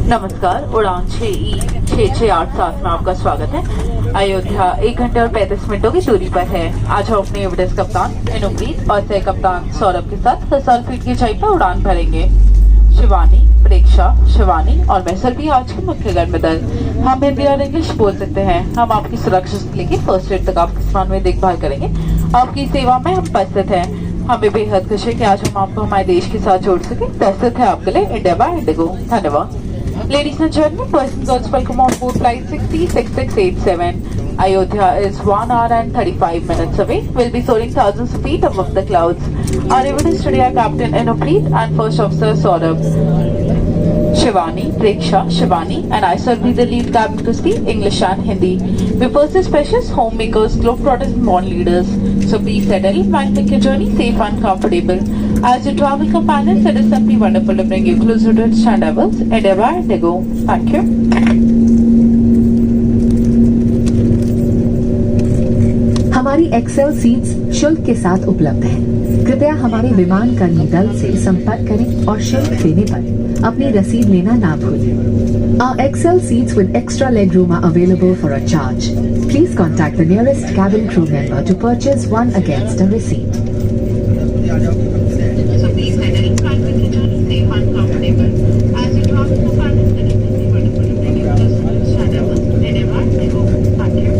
नमस्कार, उड़ान 6E6687 में आपका स्वागत है। अयोध्या 1 घंटे और 35 मिनटों की दूरी पर है। आज हम अपने एवरेस्ट कप्तान इनुप्रीत और सह कप्तान सौरभ के साथ 1000 फीट की ऊंचाई पर उड़ान भरेंगे। शिवानी, प्रेक्षा, शिवानी और मैं सभी आज के मुख्य गण दल। हम हिंदी और इंग्लिश बोल सकते हैं। हम आपकी सुरक्षा से लेकर फर्स्ट एड तक आपके सामान में देखभाल करेंगे। आपकी सेवा में हम उपस्थित हैं। हमें बेहद खुशी है कि आज हम आपको हमारे देश के साथ जोड़ सके। प्रस्तुत है आपके लिए इंडिया बाय इंडिगो। धन्यवाद। Ladies and gentlemen, boys and girls, welcome on board flight 606687. Ayodhya is 1 hour and 35 minutes away. We'll be soaring thousands of feet above the clouds. Our evidence today are Captain Inupreet and First Officer Saurabh. Shivani, Preksha, Shivani and I shall be the lead cabin to speak English and Hindi. We pursue specialists, homemakers, globetrotters and born leaders. So please settle and make your journey safe and comfortable. As your travel companions, it is simply wonderful to bring you closer to its standards. Endeavour and go. Thank you. हमारी Excel seats शुल्क के साथ उपलब्ध हैं। कृपया हमारे विमान कर्मी दल से संपर्क करें और शुल्क देने पर अपनी रसीद लेना ना भूलें। Our Excel seats with extra legroom are available for a charge. Please contact the nearest cabin crew member to purchase one against a receipt. So please settle and make your journey safe and comfortable. As you travel companions, it is simply wonderful to bring you closer to its standards. Endeavour and go. Thank you.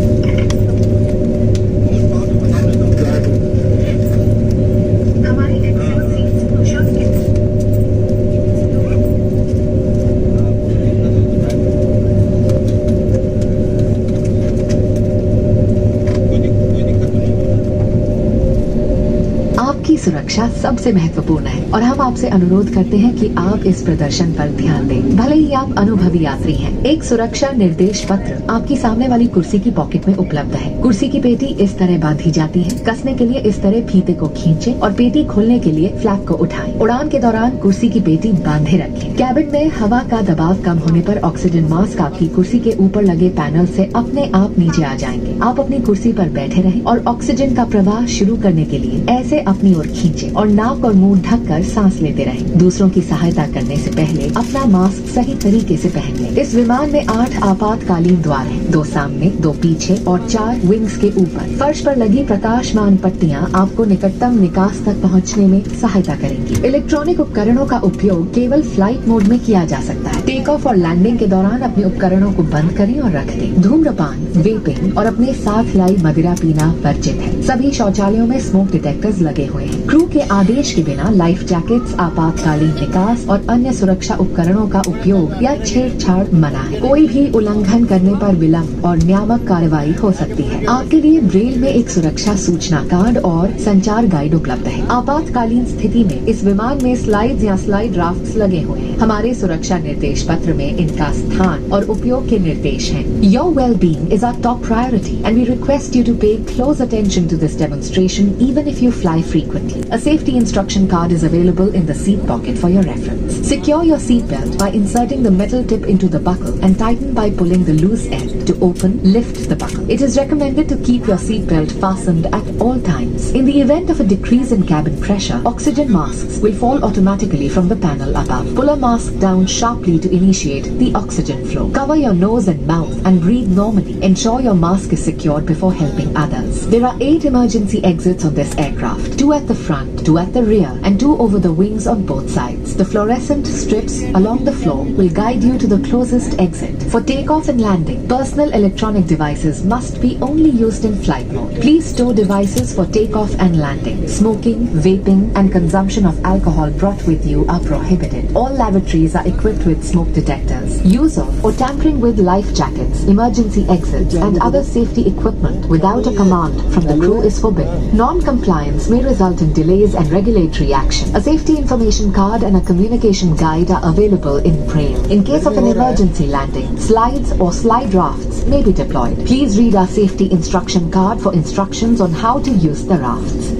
सुरक्षा सबसे महत्वपूर्ण है और हम आपसे अनुरोध करते हैं कि आप इस प्रदर्शन पर ध्यान दें। भले ही आप अनुभवी यात्री हैं, एक सुरक्षा निर्देश पत्र आपकी सामने वाली कुर्सी की पॉकेट में उपलब्ध है। कुर्सी की पेटी इस तरह बांधी जाती है। कसने के लिए इस तरह फीते को खींचें और पेटी खोलने के लिए फ्लैप को उठाएं। उड़ान के दौरान कुर्सी की पेटी बांधे रखें। कैबिन में हवा का दबाव कम होने पर ऑक्सीजन मास्क आपकी कुर्सी के ऊपर लगे पैनल से अपने आप नीचे आ जाएंगे। आप अपनी कुर्सी पर बैठे रहें और ऑक्सीजन का प्रवाह शुरू करने के लिए ऐसे अपनी ओर खींचे और नाक और मुंह ढककर सांस लेते रहें। दूसरों की सहायता करने से पहले अपना मास्क सही तरीके से पहन लें। इस विमान में 8 आपातकालीन द्वार हैं, 2 सामने, 2 पीछे और 4 विंग्स के ऊपर। फर्श पर लगी प्रकाशमान पट्टियां आपको निकटतम निकास तक पहुंचने में सहायता करेंगी। इलेक्ट्रॉनिक उपकरणों का उपयोग केवल फ्लाइट मोड में किया जा सकता है। टेक ऑफ और लैंडिंग के दौरान अपने उपकरणों को बंद करें और रख दें। धूम्रपान, वेपिंग और अपने साथ लाई मदिरा पीना वर्जित है। सभी शौचालयों में स्मोक डिटेक्टर्स लगे हुए हैं। क्रू के आदेश के बिना लाइफ जैकेट्स, आपातकालीन निकास और अन्य सुरक्षा उपकरणों का उपयोग या छेड़छाड़ मना है। कोई भी उल्लंघन करने पर विलंब और नियामक कार्रवाई हो सकती है। आपके लिए ब्रेल में एक सुरक्षा सूचना कार्ड और संचार गाइड उपलब्ध है। आपातकालीन स्थिति में इस विमान में स्लाइड्स या स्लाइड ड्राफ्ट्स लगे हुए हैं। हमारे सुरक्षा निर्देश पत्र में इनका स्थान और उपयोग के निर्देश हैं। Your well-being is our top priority and we request you to pay close attention to this demonstration even if you fly frequently. A safety instruction card is available in the seat pocket for your reference. Secure your seat belt by inserting the metal tip into the buckle and tighten by pulling the loose end. To open, lift the buckle. It is recommended to keep your seat belt fastened at all times. In the event of a decrease in cabin pressure, oxygen masks will fall automatically from the panel above. Pull a mask down sharply to initiate the oxygen flow. Cover your nose and mouth and breathe normally. Ensure your mask is secured before helping others. There are 8 emergency exits on this aircraft, 2 at the front, 2 at the rear and 2 over the wings on both sides. The fluorescent strips along the floor will guide you to the closest exit. For takeoff and landing, personal electronic devices must be only used in flight mode. Please store devices for takeoff and landing. Smoking, vaping and consumption of alcohol brought with you are prohibited. All lavatories are equipped with smoke detectors. Use of or tampering with life jackets, emergency exits and other safety equipment without a command from the crew is forbidden. Non-compliance may result in delays and regulatory action. A safety information card and a communication guide are available in Braille. In case of an emergency landing, slides or slide rafts may be deployed. Please read our safety instruction card for instructions on how to use the rafts.